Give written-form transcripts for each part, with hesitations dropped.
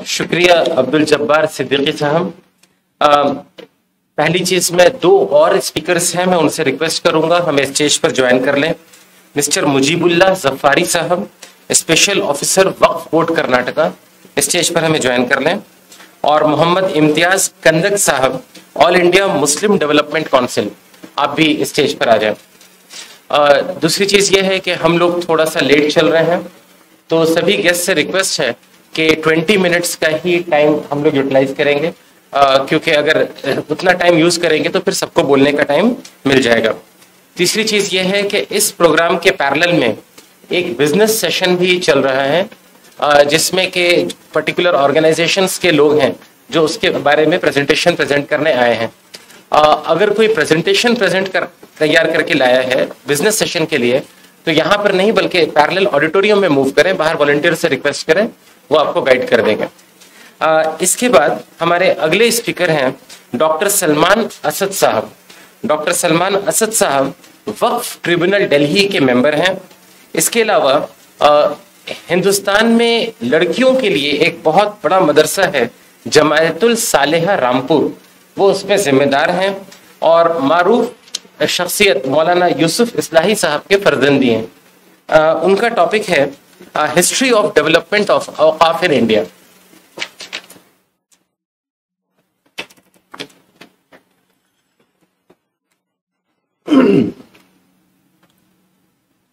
شکریہ عبدالجبار صدیقی صاحب. پہلی چیز میں دو اور اسپیکرز ہیں، میں ان سے ریکویسٹ کروں گا ہمیں اسٹیج پر جوائن کر لیں. مسٹر مجیب اللہ ظفاری صاحب، اسپیشل آفیسر وقف بورڈ کرناٹکا، اسٹیج پر ہمیں جوائن کر لیں. اور محمد امتیاز کندک صاحب، آل انڈیا مسلم ڈیولپمنٹ کونسل، آپ بھی اسٹیج پر آ جائیں. دوسری چیز یہ ہے کہ ہم لوگ تھوڑا سا لیٹ چل رہے ہیں، تو سبھی گیسٹ سے ریکویسٹ ہے کہ 20 منٹس کا ہی ٹائم ہم لوگ یوٹیلائز کریں گے، کیونکہ اگر اتنا ٹائم یوز کریں گے تو پھر سب کو بولنے کا ٹائم مل جائے گا. تیسری چیز یہ ہے کہ اس پروگرام کے پیرلل میں ایک بزنس سیشن بھی چل رہا ہے، جس میں کہ پرٹیکولر آرگنائزیشنز کے لوگ ہیں جو اس کے بارے میں پریزنٹیشن پریزنٹ کرنے آئے ہیں. اگر کوئی پریزنٹیشن تیار کر کے لایا ہے بزنس سیشن کے لیے تو یہاں پر نہیں بلکہ پیرلل آڈیٹوریم میں موو کریں، باہر والنٹیئر سے ریکویسٹ کریں، وہ آپ کو گائیڈ کر دیں گے. اس کے بعد ہمارے اگلے اسپیکر ہیں ڈاکٹر سلمان اسد صاحب. ڈاکٹر سلمان اسد صاحب وقف ٹریبونل دہلی کے ممبر ہیں. اس کے علاوہ ہندوستان میں لڑکیوں کے لیے ایک بہت بڑا مدرسہ ہے جماعت الصالحہ رامپور، وہ اس میں ذمہ دار ہیں، اور معروف شخصیت مولانا یوسف اصلاحی صاحب کے فرزندی ہیں. ان کا ٹاپک ہے ہسٹری آف ڈیولپمنٹ آف اوقاف ان انڈیا.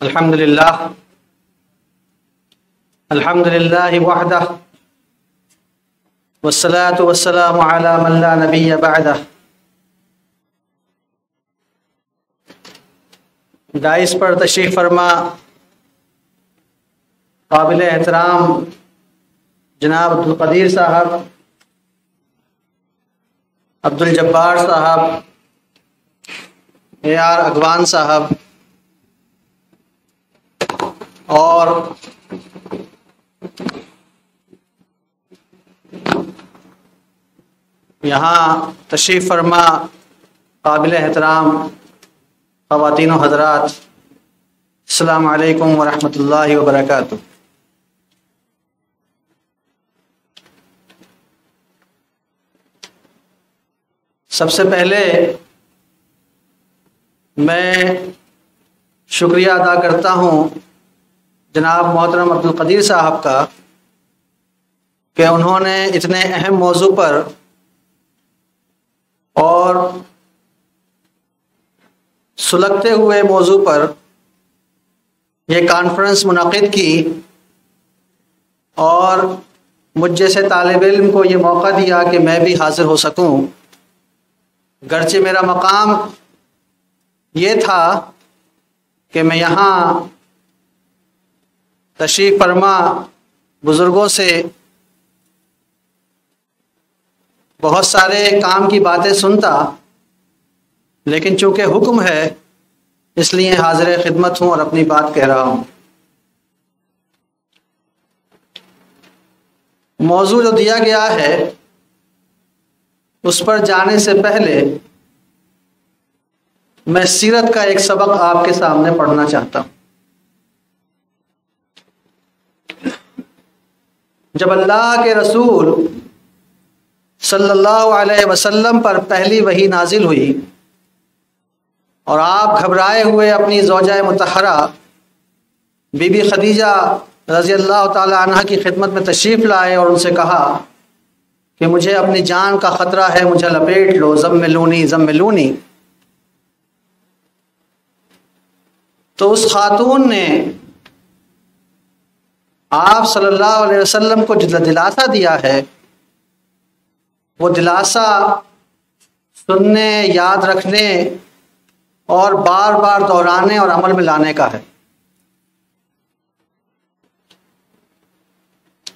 الحمد للہ وحدہ والصلاة والسلام علی من لا نبی بعدہ. دائس پر تشریف فرما قابل احترام جناب عبدالقدیر صاحب، عبدالجبار صاحب، AR اغوان صاحب، اور یہاں تشریف فرما قابل احترام خواتین و حضرات، السلام علیکم ورحمۃ اللہ وبرکاتہ. سب سے پہلے میں شکریہ ادا کرتا ہوں جناب محترم عبدالقدیر صاحب کا کہ انہوں نے اتنے اہم موضوع پر اور سلگتے ہوئے موضوع پر یہ کانفرنس منعقد کی اور مجھ جیسے طالب علم کو یہ موقع دیا کہ میں بھی حاضر ہو سکوں. گرچہ میرا مقام یہ تھا کہ میں یہاں تشریف فرما بزرگوں سے بہت سارے کام کی باتیں سنتا، لیکن چونکہ حکم ہے اس لیے حاضر خدمت ہوں اور اپنی بات کہہ رہا ہوں. موضوع جو دیا گیا ہے اس پر جانے سے پہلے میں سیرت کا ایک سبق آپ کے سامنے پڑھنا چاہتا ہوں. جب اللہ کے رسول صلی اللہ علیہ وسلم پر پہلی وحی نازل ہوئی اور آپ گھبرائے ہوئے اپنی زوجہ مطہرہ بی بی خدیجہ رضی اللہ تعالی عنہ کی خدمت میں تشریف لائے اور ان سے کہا کہ مجھے اپنی جان کا خطرہ ہے، مجھے لپیٹ لو، زملونی زملونی، تو اس خاتون نے آپ صلی اللہ علیہ وسلم کو جو دلاسا دیا ہے وہ دلاسا سننے، یاد رکھنے اور بار بار دہرانے اور عمل میں لانے کا ہے.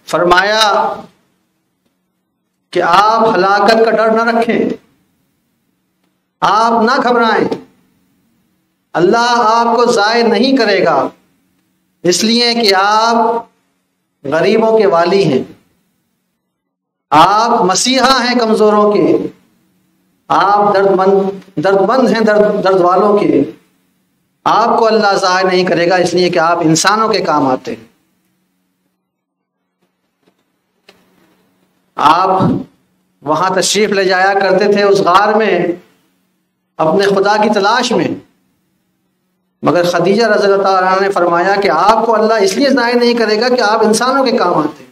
فرمایا کہ آپ ہلاکت کا ڈر نہ رکھیں، آپ نہ گھبرائیں، اللہ آپ کو ضائع نہیں کرے گا، اس لیے کہ آپ غریبوں کے والی ہیں، آپ مسیحا ہیں کمزوروں کے، آپ درد مند ہیں درد والوں کے، آپ کو اللہ ضائع نہیں کرے گا اس لیے کہ آپ انسانوں کے کام آتے ہیں. آپ وہاں تشریف لے جایا کرتے تھے اس غار میں اپنے خدا کی تلاش میں، مگر خدیجہ رضی اللہ تعالیٰ عنہ نے فرمایا کہ آپ کو اللہ اس لیے ضائع نہیں کرے گا کہ آپ انسانوں کے کام آتے ہیں،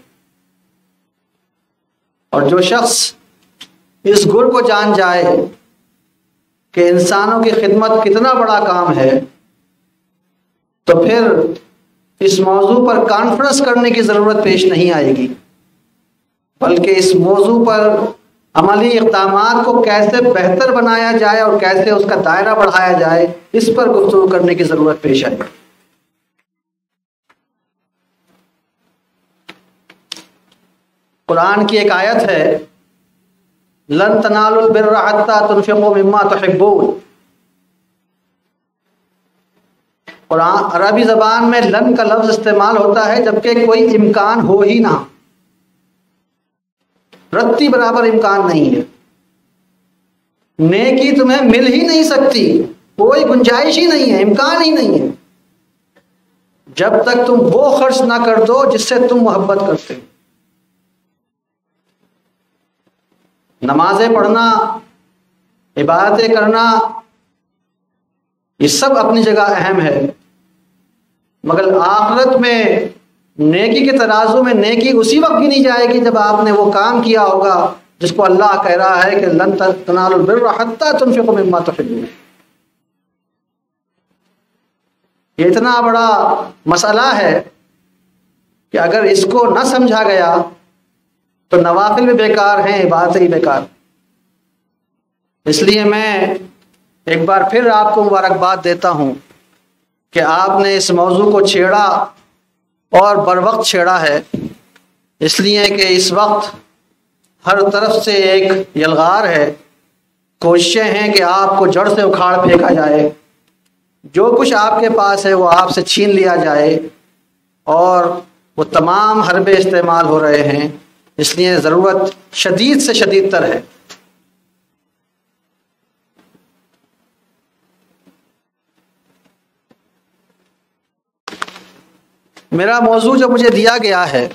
اور جو شخص اس گر کو جان جائے کہ انسانوں کی خدمت کتنا بڑا کام ہے، تو پھر اس موضوع پر کانفرنس کرنے کی ضرورت پیش نہیں آئے گی، بلکہ اس موضوع پر عملی اقدامات کو کیسے بہتر بنایا جائے اور کیسے اس کا دائرہ بڑھایا جائے، اس پر گفتگو کرنے کی ضرورت پیش آئے گی۔ قرآن کی ایک آیت ہے، لن تنالوا البر حتى تنفقوا مما تحبون۔ قرآن عربی زبان میں لن کا لفظ استعمال ہوتا ہے جبکہ کوئی امکان ہو ہی نہ، رتی برابر امکان نہیں ہے، نیکی تمہیں مل ہی نہیں سکتی، کوئی گنجائش ہی نہیں ہے، امکان ہی نہیں ہے، جب تک تم وہ خرچ نہ کر دو جس سے تم محبت کرتے ہو۔ نمازیں پڑھنا، عبادتیں کرنا، یہ سب اپنی جگہ اہم ہے، مگر آخرت میں نیکی کے ترازو میں نیکی اسی وقت گنی جائے گی جب آپ نے وہ کام کیا ہوگا جس کو اللہ کہہ رہا ہے کہ لن تنالوا البر حتى تنفقوا مما تحبون۔ یہ اتنا بڑا مسئلہ ہے کہ اگر اس کو نہ سمجھا گیا تو نوافل بھی بیکار ہیں، عبادتیں ہی بیکار۔ اس لیے میں ایک بار پھر آپ کو مبارکباد دیتا ہوں کہ آپ نے اس موضوع کو چھیڑا اور بر وقت چھیڑا ہے، اس لیے کہ اس وقت ہر طرف سے ایک یلغار ہے، کوششیں ہیں کہ آپ کو جڑ سے اکھاڑ پھینکا جائے، جو کچھ آپ کے پاس ہے وہ آپ سے چھین لیا جائے، اور وہ تمام حربے استعمال ہو رہے ہیں، اس لیے ضرورت شدید سے شدید تر ہے۔ میرا موضوع جو مجھے دیا گیا ہے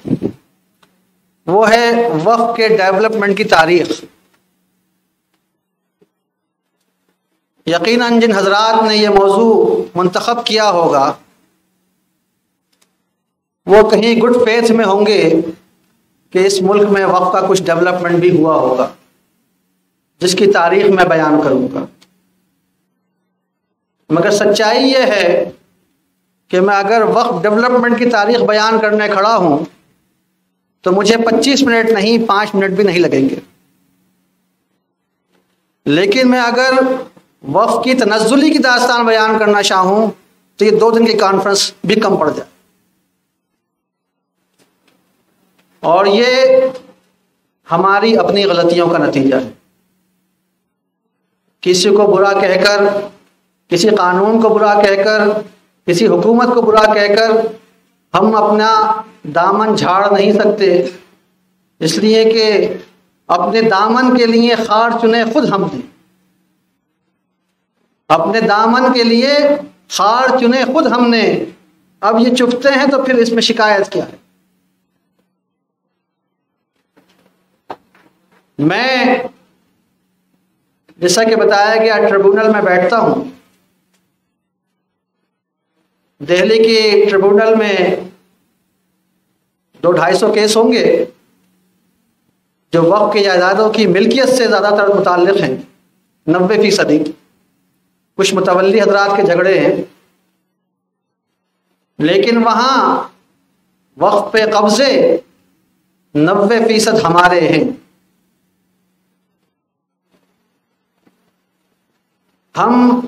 وہ ہے وقف کے ڈیولپمنٹ کی تاریخ۔ یقیناً جن حضرات نے یہ موضوع منتخب کیا ہوگا وہ کہیں گڈ فیتھ میں ہوں گے کہ اس ملک میں وقف کا کچھ ڈیولپمنٹ بھی ہوا ہوگا جس کی تاریخ میں بیان کروں گا، مگر سچائی یہ ہے کہ میں اگر وقف ڈیولپمنٹ کی تاریخ بیان کرنے کھڑا ہوں تو مجھے 25 منٹ نہیں 5 منٹ بھی نہیں لگیں گے، لیکن میں اگر وقف کی تنزلی کی داستان بیان کرنا چاہوں تو یہ 2 دن کی کانفرنس بھی کم پڑ جائے، اور یہ ہماری اپنی غلطیوں کا نتیجہ ہے۔ کسی کو برا کہہ کر، کسی قانون کو برا کہہ کر، کسی حکومت کو برا کہہ کر ہم اپنا دامن جھاڑ نہیں سکتے، اس لیے کہ اپنے دامن کے لیے خار چنے خود ہم نے، اپنے دامن کے لیے خار چنے خود ہم نے، اب یہ چپتے ہیں تو پھر اس میں شکایت کیا ہے؟ میں جیسا کہ بتایا گیا ٹریبونل میں بیٹھتا ہوں، دہلی کی ٹریبونل میں 200-250 کیس ہوں گے جو وقف کی جائیدادوں کی ملکیت سے زیادہ تر متعلق ہیں، 90%۔ کچھ متولی حضرات کے جھگڑے ہیں، لیکن وہاں وقف پہ قبضے 90% ہمارے ہیں۔ ہم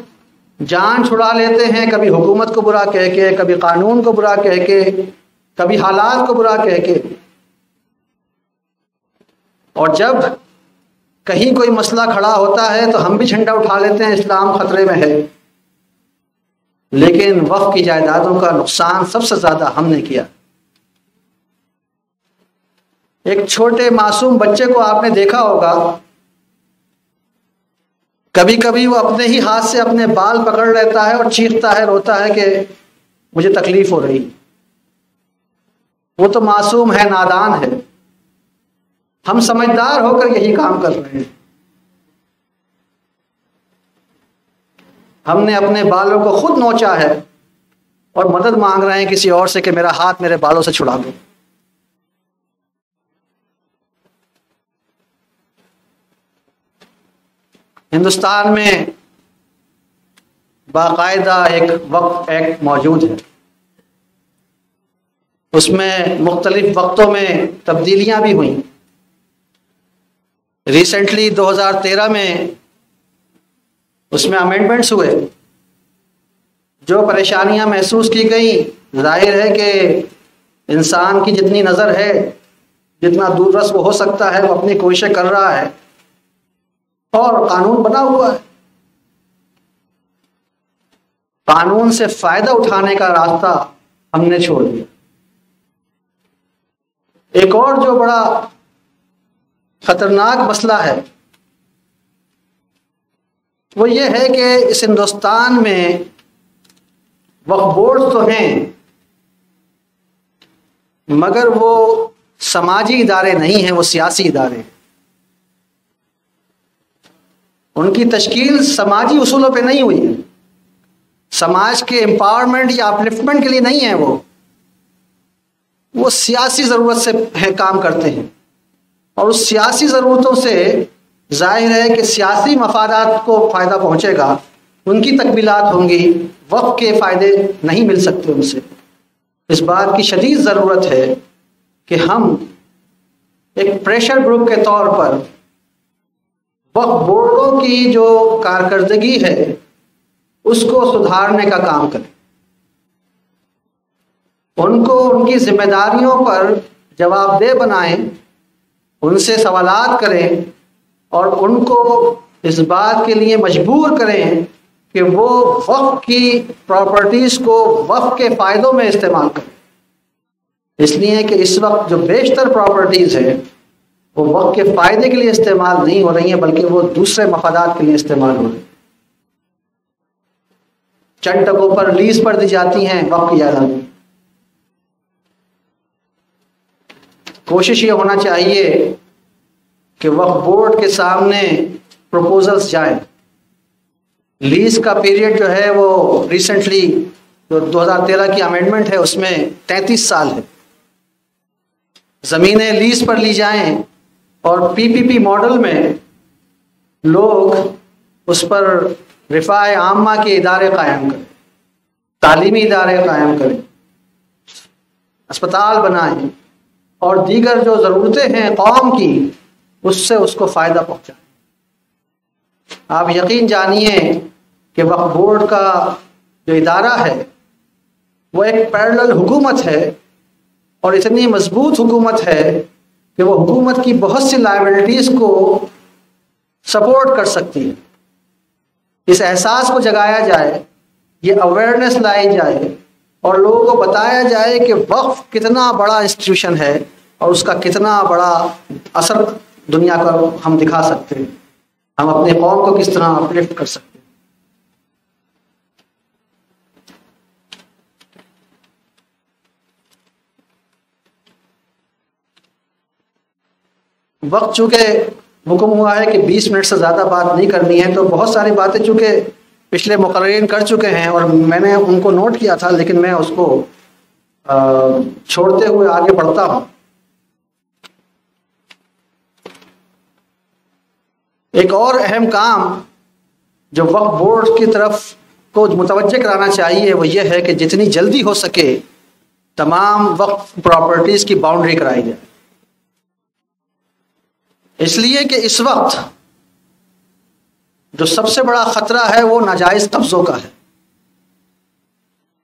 جان چھڑا لیتے ہیں کبھی حکومت کو برا کہہ کے، کبھی قانون کو برا کہہ کے، کبھی حالات کو برا کہہ کے، اور جب کہیں کوئی مسئلہ کھڑا ہوتا ہے تو ہم بھی جھنڈا اٹھا لیتے ہیں اسلام خطرے میں ہے، لیکن وقف کی جائیدادوں کا نقصان سب سے زیادہ ہم نے کیا۔ ایک چھوٹے معصوم بچے کو آپ نے دیکھا ہوگا، کبھی کبھی وہ اپنے ہی ہاتھ سے اپنے بال پکڑ لیتا ہے اور چیختا ہے، روتا ہے کہ مجھے تکلیف ہو رہی۔ وہ تو معصوم ہے، نادان ہے، ہم سمجھدار ہو کر یہی کام کر رہے ہیں. ہم نے اپنے بالوں کو خود نوچا ہے اور مدد مانگ رہے ہیں کسی اور سے کہ میرا ہاتھ میرے بالوں سے چھڑا دو. ہندوستان میں باقاعدہ ایک وقف ایکٹ موجود ہے. اس میں مختلف وقتوں میں تبدیلیاں بھی ہوئیں. ریسنٹلی 2013 میں اس میں امینڈمنٹس ہوئے. جو پریشانیاں محسوس کی گئیں، ظاہر ہے کہ انسان کی جتنی نظر ہے، جتنا دور رس وہ ہو سکتا ہے، وہ اپنی کوششیں کر رہا ہے اور قانون بنا ہوا ہے. قانون سے فائدہ اٹھانے کا راستہ ہم نے چھوڑ دیا. ایک اور جو بڑا خطرناک مسئلہ ہے وہ یہ ہے کہ اس ہندوستان میں وقف بورڈ تو ہیں مگر وہ سماجی ادارے نہیں ہیں، وہ سیاسی ادارے ہیں. ان کی تشکیل سماجی اصولوں پہ نہیں ہوئی ہے، سماج کے امپاورمنٹ یا اپلفٹمنٹ کے لیے نہیں ہے. وہ سیاسی ضرورت سے کام کرتے ہیں اور اس سیاسی ضرورتوں سے ظاہر ہے کہ سیاسی مفادات کو فائدہ پہنچے گا، ان کی تکمیلات ہوں گی، وقف کے فائدے نہیں مل سکتے ان سے. اس بات کی شدید ضرورت ہے کہ ہم ایک پریشر گروپ کے طور پر وقف بورڈوں کی جو کارکردگی ہے اس کو سدھارنے کا کام کریں. ان کو ان کی ذمہ داریوں پر جواب دہ بنائیں، ان سے سوالات کریں اور ان کو اس بات کے لیے مجبور کریں کہ وہ وقف کی پراپرٹیز کو وقف کے فائدوں میں استعمال کریں. اس لیے کہ اس وقت جو بیشتر پراپرٹیز ہیں وہ وقف کے فائدے کے لیے استعمال نہیں ہو رہی ہیں بلکہ وہ دوسرے مفادات کے لیے استعمال ہو رہی ہیں. چند ٹکوں پر لیز پر دی جاتی ہیں وقف کی جائیداد. کوشش یہ ہونا چاہیے کہ وقف بورڈ کے سامنے پروپوزلز جائیں. لیز کا پیریڈ جو ہے وہ ریسنٹلی جو 2013 کی امینڈمنٹ ہے اس میں 33 سال ہے. زمینیں لیز پر لی جائیں اور پی پی پی ماڈل میں لوگ اس پر رفاع عامہ کے ادارے قائم کریں، تعلیمی ادارے قائم کریں، اسپتال بنائیں اور دیگر جو ضرورتیں ہیں قوم کی اس سے اس کو فائدہ پہنچائیں. آپ یقین جانیے کہ وقف بورڈ کا جو ادارہ ہے وہ ایک پیرلل حکومت ہے اور اتنی مضبوط حکومت ہے کہ وہ حکومت کی بہت سی لائبلٹیز کو سپورٹ کر سکتی ہے. اس احساس کو جگایا جائے، یہ اویئرنیس لائی جائے اور لوگوں کو بتایا جائے کہ وقف کتنا بڑا انسٹیٹیوشن ہے اور اس کا کتنا بڑا اثر دنیا کا ہم دکھا سکتے ہیں، ہم اپنے قوم کو کس طرح اپلفٹ کر سکتے ہیں. وقت چونکہ حکم ہوا ہے کہ 20 منٹ سے زیادہ بات نہیں کرنی ہے تو بہت ساری باتیں چونکہ پچھلے مقررین کر چکے ہیں اور میں نے ان کو نوٹ کیا تھا لیکن میں اس کو چھوڑتے ہوئے آگے بڑھتا ہوں. ایک اور اہم کام جو وقف بورڈ کی طرف کو متوجہ کرانا چاہیے وہ یہ ہے کہ جتنی جلدی ہو سکے تمام وقف پراپرٹیز کی باؤنڈری کرائی جائے. اس لیے کہ اس وقت جو سب سے بڑا خطرہ ہے وہ ناجائز قبضوں کا ہے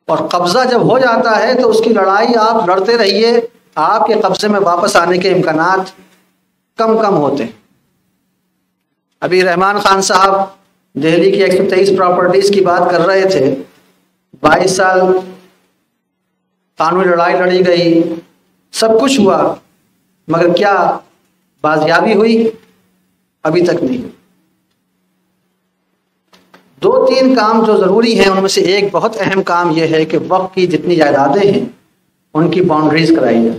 اور قبضہ جب ہو جاتا ہے تو اس کی لڑائی آپ لڑتے رہیے، آپ کے قبضے میں واپس آنے کے امکانات کم ہوتے ہیں. ابھی رحمان خان صاحب دہلی کی 123 پراپرٹیز کی بات کر رہے تھے. 22 سال قانونی لڑائی لڑی گئی، سب کچھ ہوا، مگر کیا بازیابی ہوئی؟ ابھی تک نہیں. 2-3 کام جو ضروری ہیں ان میں سے ایک بہت اہم کام یہ ہے کہ وقف کی جتنی جائیدادیں ہیں ان کی باؤنڈریز کرائی جائے.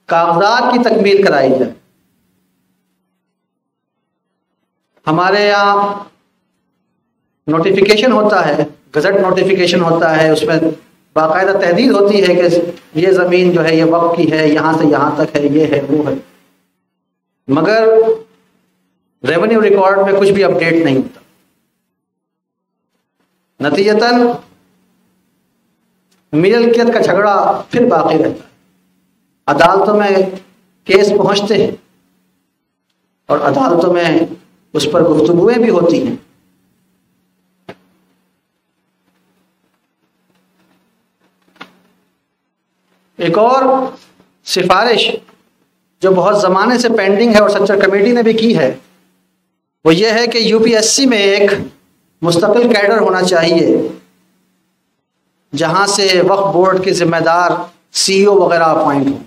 کاغذات کی تکمیل کرائی جائے. ہمارے یہاں نوٹیفیکیشن ہوتا ہے، گزٹ نوٹیفیکیشن ہوتا ہے، اس میں باقاعدہ تحدید ہوتی ہے کہ یہ زمین جو ہے یہ وقف کی ہے، یہاں سے یہاں تک ہے، یہ ہے وہ ہے، مگر ریونیو ریکارڈ میں کچھ بھی اپڈیٹ نہیں ہوتا. نتیجتاً ملکیت کا جھگڑا پھر باقی رہتا ہے. عدالتوں میں کیس پہنچتے ہیں اور عدالتوں میں اس پر گفتگویں بھی ہوتی ہیں. ایک اور سفارش جو بہت زمانے سے پینڈنگ ہے اور سچر کمیٹی نے بھی کی ہے، وہ یہ ہے کہ یو پی ایس سی میں ایک مستقل کیڈر ہونا چاہیے جہاں سے وقف بورڈ کے ذمہ دار سی او وغیرہ اپوائنٹ ہوں.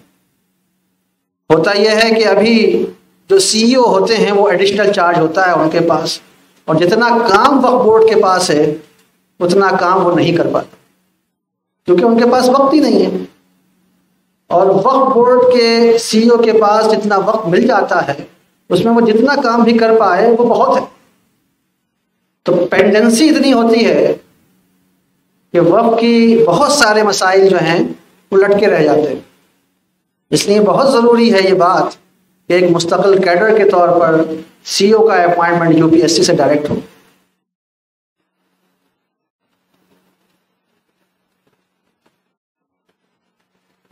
ہوتا یہ ہے کہ ابھی جو سی او ہوتے ہیں وہ ایڈیشنل چارج ہوتا ہے ان کے پاس، اور جتنا کام وقف بورڈ کے پاس ہے اتنا کام وہ نہیں کر پاتے کیونکہ ان کے پاس وقت ہی نہیں ہے. اور وقف بورڈ کے سی او کے پاس جتنا وقت مل جاتا ہے اس میں وہ جتنا کام بھی کر پائے وہ بہت ہے. تو پینڈنسی اتنی ہوتی ہے کہ وقف کی بہت سارے مسائل جو ہیں وہ لٹکے رہ جاتے ہیں. اس لیے بہت ضروری ہے یہ بات کہ ایک مستقل کیڈر کے طور پر سی او کا appointment U P S C سے ڈائریکٹ ہو.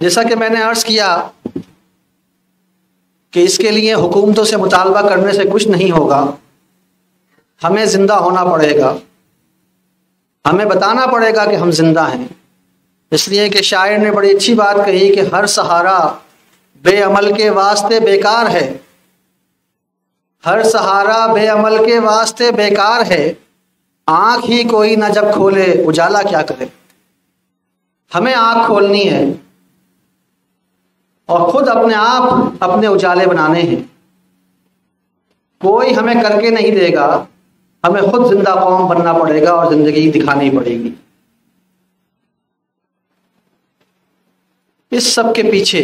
جیسا کہ میں نے عرض کیا کہ اس کے لیے حکومتوں سے مطالبہ کرنے سے کچھ نہیں ہوگا، ہمیں زندہ ہونا پڑے گا، ہمیں بتانا پڑے گا کہ ہم زندہ ہیں. اس لیے کہ شاعر نے بڑی اچھی بات کہی کہ ہر سہارا بے عمل کے واسطے بیکار ہے، ہر سہارا بے عمل کے واسطے بیکار ہے، آنکھ ہی کوئی نہ جب کھولے اجالا کیا کرے. ہمیں آنکھ کھولنی ہے اور خود اپنے آپ اپنے اجالے بنانے ہیں. کوئی ہمیں کر کے نہیں دے گا، ہمیں خود زندہ قوم بننا پڑے گا اور زندگی دکھانی پڑے گی. اس سب کے پیچھے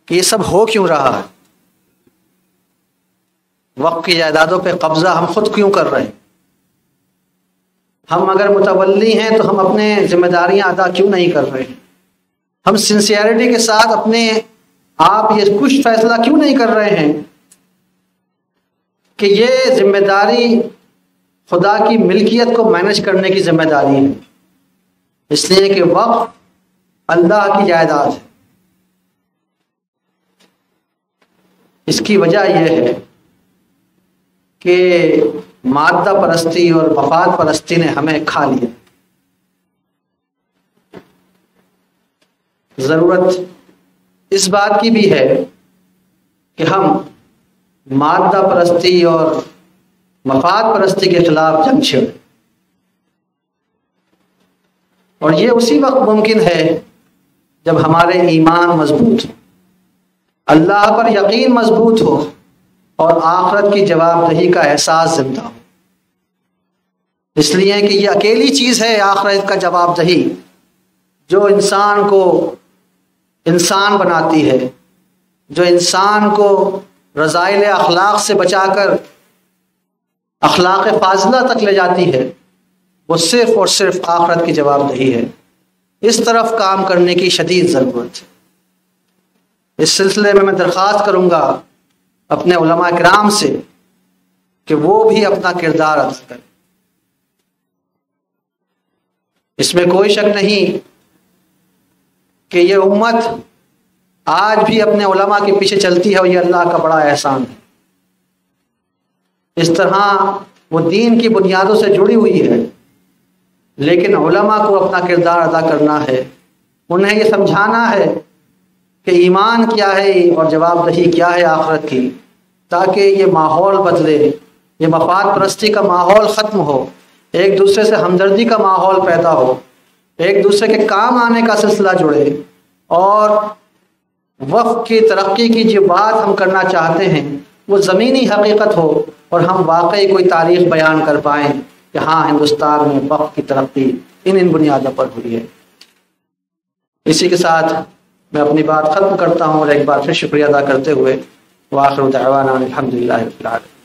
کہ یہ سب ہو کیوں رہا ہے، وقف کی جائیدادوں پہ قبضہ ہم خود کیوں کر رہے ہیں، ہم اگر متولی ہیں تو ہم اپنے ذمہ داریاں ادا کیوں نہیں کر رہے ہیں، ہم سنسیئرٹی کے ساتھ اپنے آپ یہ کچھ فیصلہ کیوں نہیں کر رہے ہیں کہ یہ ذمہ داری خدا کی ملکیت کو مینج کرنے کی ذمہ داری ہے. اس لیے کہ وقف اللہ کی جائیداد ہے. اس کی وجہ یہ ہے کہ مادہ پرستی اور مفاد پرستی نے ہمیں کھا لیا. ضرورت اس بات کی بھی ہے کہ ہم مادہ پرستی اور مفاد پرستی کے خلاف جنگ چھڑیں، اور یہ اسی وقت ممکن ہے جب ہمارے ایمان مضبوط ہو، اللہ پر یقین مضبوط ہو اور آخرت کی جواب دہی کا احساس زندہ ہو. اس لیے کہ یہ اکیلی چیز ہے آخرت کا جواب دہی جو انسان کو انسان بناتی ہے، جو انسان کو رذائل اخلاق سے بچا کر اخلاق فاضلہ تک لے جاتی ہے. وہ صرف اور صرف آخرت کی جواب دہی ہے. اس طرف کام کرنے کی شدید ضرورت ہے. اس سلسلے میں درخواست کروں گا اپنے علماء کرام سے کہ وہ بھی اپنا کردار ادا کریں. اس میں کوئی شک نہیں کہ یہ امت آج بھی اپنے علماء کے پیچھے چلتی ہے اور یہ اللہ کا بڑا احسان ہے. اس طرح وہ دین کی بنیادوں سے جڑی ہوئی ہے، لیکن علماء کو اپنا کردار ادا کرنا ہے. انہیں یہ سمجھانا ہے کہ ایمان کیا ہے اور جواب دہی کیا ہے آخرت کی، تاکہ یہ ماحول بدلے، یہ مفاد پرستی کا ماحول ختم ہو، ایک دوسرے سے ہمدردی کا ماحول پیدا ہو، ایک دوسرے کے کام آنے کا سلسلہ جڑے، اور وقف کی ترقی کی جو بات ہم کرنا چاہتے ہیں وہ زمینی حقیقت ہو اور ہم واقعی کوئی تاریخ بیان کر پائیں کہ ہاں ہندوستان میں وقف کی ترقی ان بنیادوں پر ہوئی ہے. اسی کے ساتھ میں اپنی بات ختم کرتا ہوں اور ایک بار پھر شکریہ ادا کرتے ہوئے وآخر دعوانا الحمدللہ رب العالمین۔